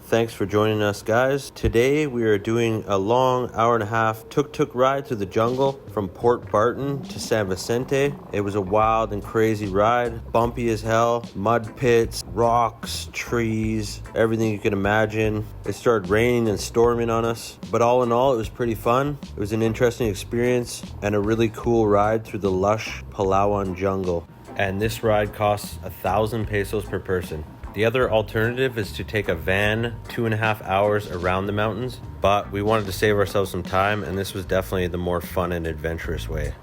Thanks for joining us, guys. Today we are doing a long hour-and-a-half tuk-tuk ride through the jungle from Port Barton to San Vicente. It was a wild and crazy ride, bumpy as hell, mud pits, rocks, trees, everything you can imagine. It started raining and storming on us, but all in all, it was pretty fun. It was an interesting experience and a really cool ride through the lush Palawan jungle. And this ride costs 1,000 pesos per person. The other alternative is to take a van 2.5 hours around the mountains, but we wanted to save ourselves some time, and this was definitely the more fun and adventurous way.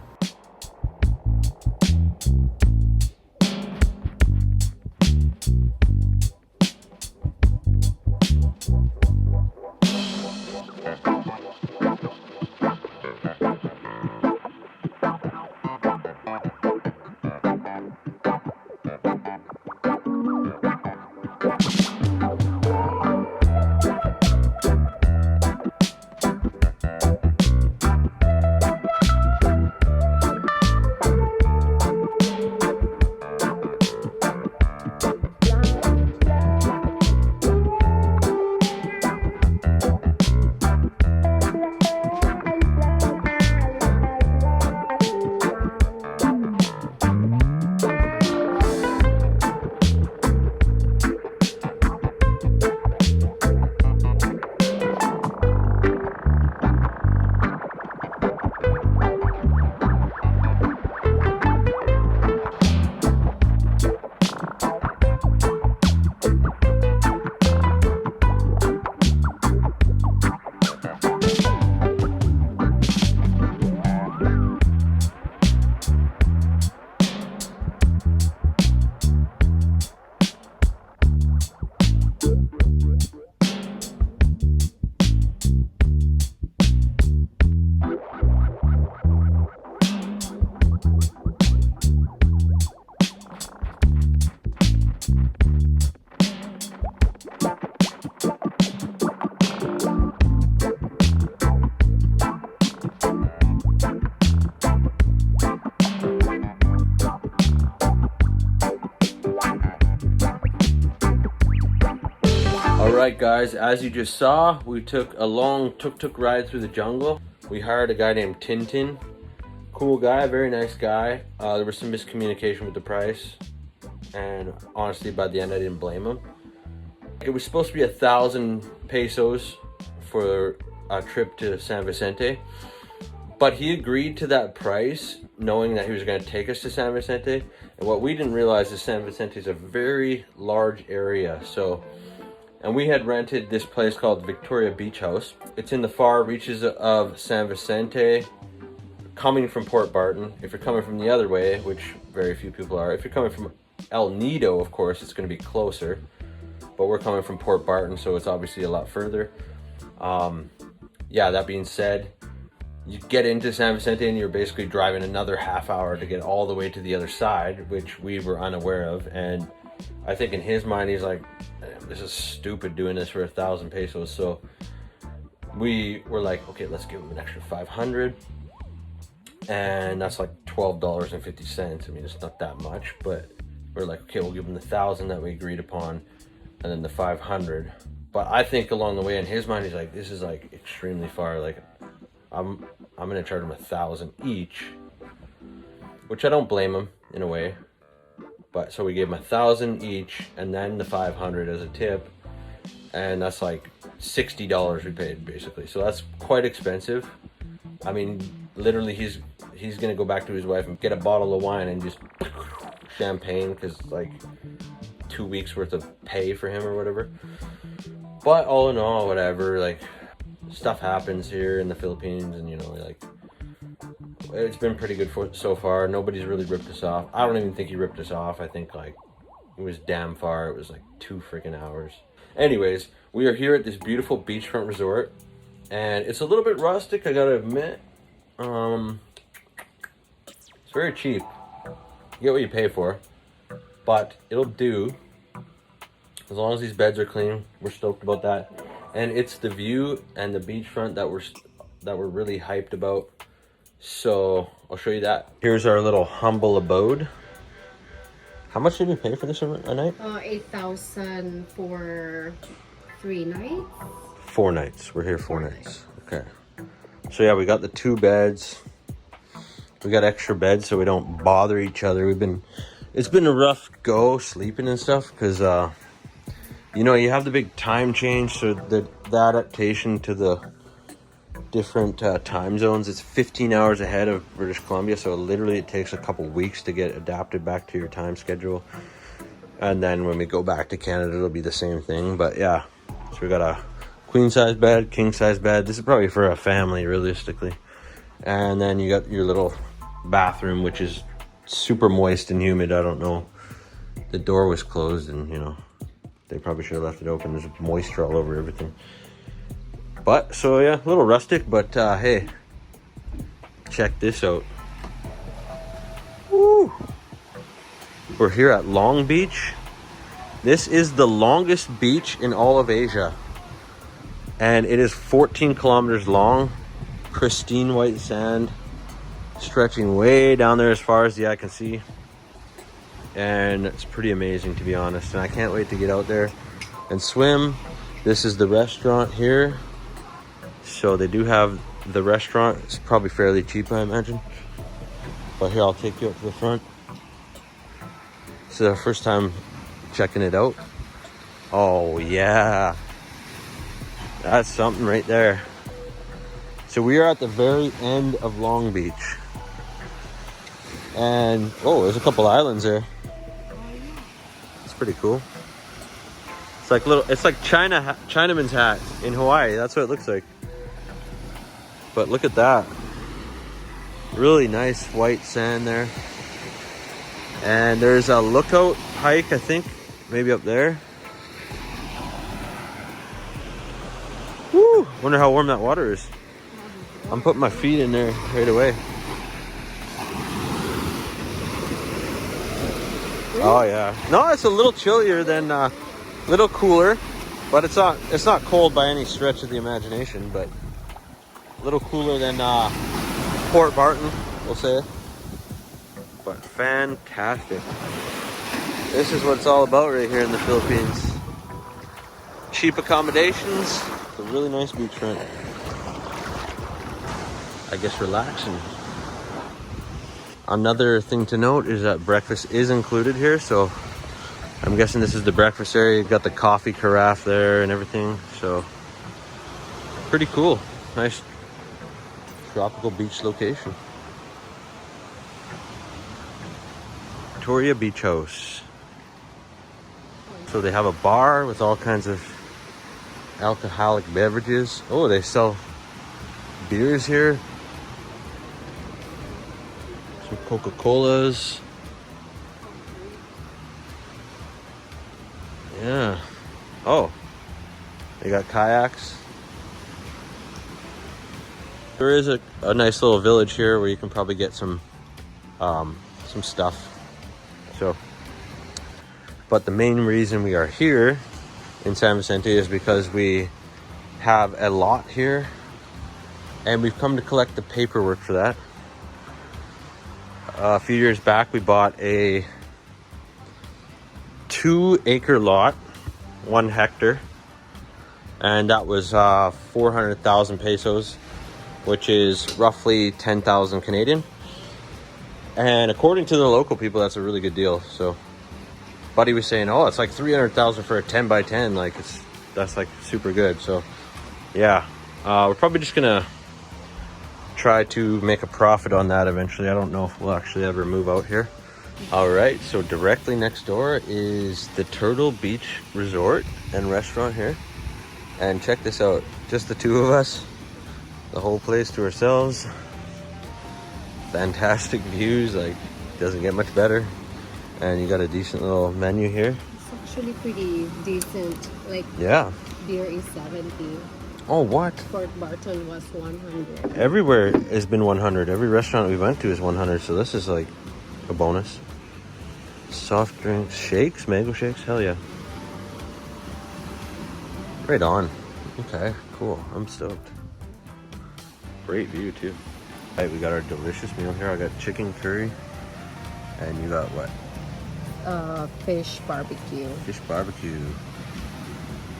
Alright guys, as you just saw, we took a long tuk-tuk ride through the jungle. We hired a guy named Tintin. Cool guy, very nice guy. There was some miscommunication with the price, and honestly by the end I didn't blame him. It was supposed to be 1,000 pesos for a trip to San Vicente, but he agreed to that price knowing that he was going to take us to San Vicente. And what we didn't realize is San Vicente is a very large area, and we had rented this place called Victoria Beach House. It's in the far reaches of San Vicente, coming from Port Barton. If you're coming from the other way, which very few people are, if you're coming from El Nido, of course, it's going to be closer. But we're coming from Port Barton, so it's obviously a lot further. Yeah, that being said, you get into San Vicente and you're basically driving another half hour to get all the way to the other side, which we were unaware of. And I think in his mind, he's like, this is stupid doing this for 1,000 pesos. So we were like, okay, let's give him an extra 500. And that's like $12.50. I mean, it's not that much, but we're like, okay, we'll give him the 1,000 that we agreed upon, and then the 500. But I think along the way in his mind, he's like, this is like extremely far. Like, I'm gonna charge him 1,000 each, which I don't blame him in a way. But so we gave him 1,000 each, and then the 500 as a tip, and that's like $60 we paid basically. So that's quite expensive. I mean, literally, he's gonna go back to his wife and get a bottle of wine and just champagne, because like 2 weeks worth of pay for him or whatever. But all in all, whatever. Like, stuff happens here in the Philippines, and you know, like, it's been pretty good so far. Nobody's really ripped us off. I don't even think he ripped us off. I think like it was damn far. It was like 2 freaking hours. Anyways, we are here at this beautiful beachfront resort, and it's a little bit rustic, I gotta admit. It's very cheap. You get what you pay for, but it'll do as long as these beds are clean. We're stoked about that, and it's the view and the beachfront that we're really hyped about. So I'll show you that. Here's our little humble abode. How much did we pay for this a night? 8,000 for 3 nights. 4 nights. We're here 4 nights. Okay. So yeah, we got the 2 beds. We got extra beds so we don't bother each other. It's been a rough go sleeping and stuff because you know, you have the big time change, so the adaptation to the different time zones, it's 15 hours ahead of British Columbia, so literally it takes a couple weeks to get adapted back to your time schedule. And then when we go back to Canada, it'll be the same thing. But yeah, so we got a queen size bed, king size bed. This is probably for a family realistically. And then you got your little bathroom, which is super moist and humid. I don't know, the door was closed and you know, they probably should have left it open. There's moisture all over everything. But so yeah, a little rustic, but hey, check this out. Woo! We're here at Long Beach. This is the longest beach in all of Asia, and it is 14 kilometers long. Pristine white sand stretching way down there as far as the eye can see, and it's pretty amazing, to be honest. And I can't wait to get out there and swim. This is the restaurant here, so they do have the restaurant. It's probably fairly cheap, I imagine, but here, I'll take you up to the front. This is our first time checking it out. Oh yeah, that's something right there. So we are at the very end of Long Beach, and oh, there's a couple islands there. It's pretty cool. It's like Chinaman's hat in Hawaii. That's what it looks like. But look at that, really nice white sand there. And there's a lookout hike, I think, maybe up there. Woo! Wonder how warm that water is. I'm putting my feet in there right away. Oh yeah. No, it's a little chillier than, little cooler, but it's not cold by any stretch of the imagination, but a little cooler than Port Barton, we'll say. But fantastic. This is what it's all about right here in the Philippines. Cheap accommodations, it's a really nice beachfront. I guess relaxing. Another thing to note is that breakfast is included here, so I'm guessing this is the breakfast area. You've got the coffee carafe there and everything, so pretty cool. Nice tropical beach location. Victoria Beach House. So they have a bar with all kinds of alcoholic beverages. Oh, they sell beers here. Some Coca-Colas. Yeah. Oh, they got kayaks. There is a nice little village here where you can probably get some stuff. So, but the main reason we are here in San Vicente is because we have a lot here, and we've come to collect the paperwork for that. A few years back, we bought a 2-acre lot, 1 hectare, and that was 400,000 pesos, which is roughly 10,000 Canadian. And according to the local people, that's a really good deal. So Buddy was saying, oh, it's like 300,000 for a 10 by 10. Like that's like super good. So yeah, we're probably just gonna try to make a profit on that eventually. I don't know if we'll actually ever move out here. All right, so directly next door is the Turtle Beach Resort and Restaurant here. And check this out, just the 2 of us, the whole place to ourselves. Fantastic views, like doesn't get much better. And you got a decent little menu here. It's actually pretty decent. Like, yeah, beer is 70. Oh, what? Port Barton was 100. Everywhere has been 100. Every restaurant we went to is 100. So this is like a bonus. Soft drinks, shakes, mango shakes. Hell yeah. Right on. Okay, cool. I'm stoked. Great view too. All right, we got our delicious meal here. I got chicken curry. And you got what? Fish barbecue. Fish barbecue.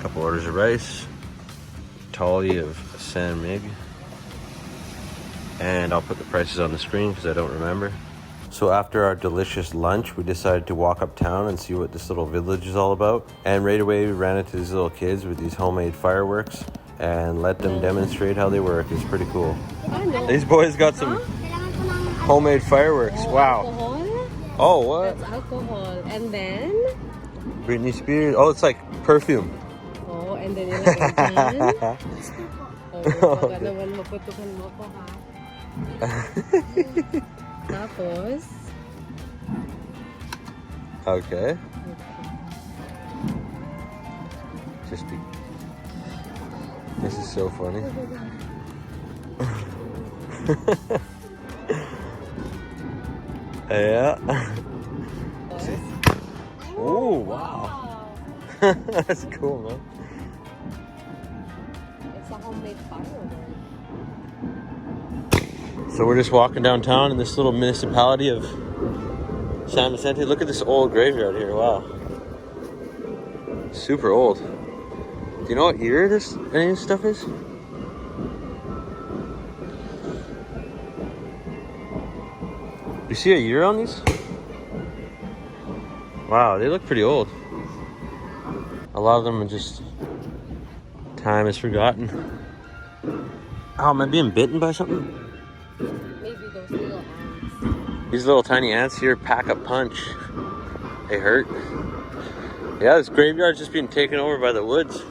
couple orders of rice, tolly of San Mig, and I'll put the prices on the screen because I don't remember. So after our delicious lunch, we decided to walk uptown and see what this little village is all about. And right away we ran into these little kids with these homemade fireworks and let them demonstrate how they work. It's pretty cool. These boys got some homemade fireworks. Wow. Alcohol? Oh, what? That's alcohol. And then? Britney Spears. Oh, it's like perfume. Oh, and then ilagay dyan. Oh, pag naman maputukan mo ko ha. Tapos? Okay. This is so funny. Yeah. Oh, wow. That's cool, man. It's a homemade firework. So we're just walking downtown in this little municipality of San Vicente. Look at this old graveyard here. Wow. Super old. Do you know what year any of this stuff is? Do you see a year on these? Wow, they look pretty old. A lot of them are just time is forgotten. Oh, am I being bitten by something? Maybe those little ants. These little tiny ants here pack a punch. They hurt. Yeah, this graveyard's just being taken over by the woods.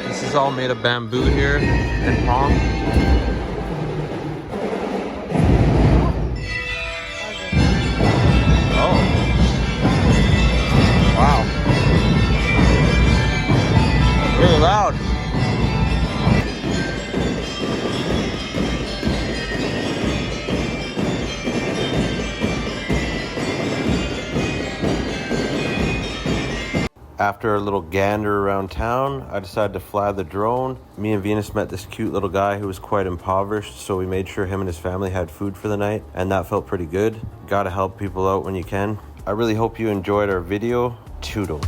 This is all made of bamboo here and palm. Oh. Wow. Really loud. After a little gander around town, I decided to fly the drone. Me and Venus met this cute little guy who was quite impoverished, so we made sure him and his family had food for the night, and that felt pretty good. Gotta help people out when you can. I really hope you enjoyed our video. Toodle.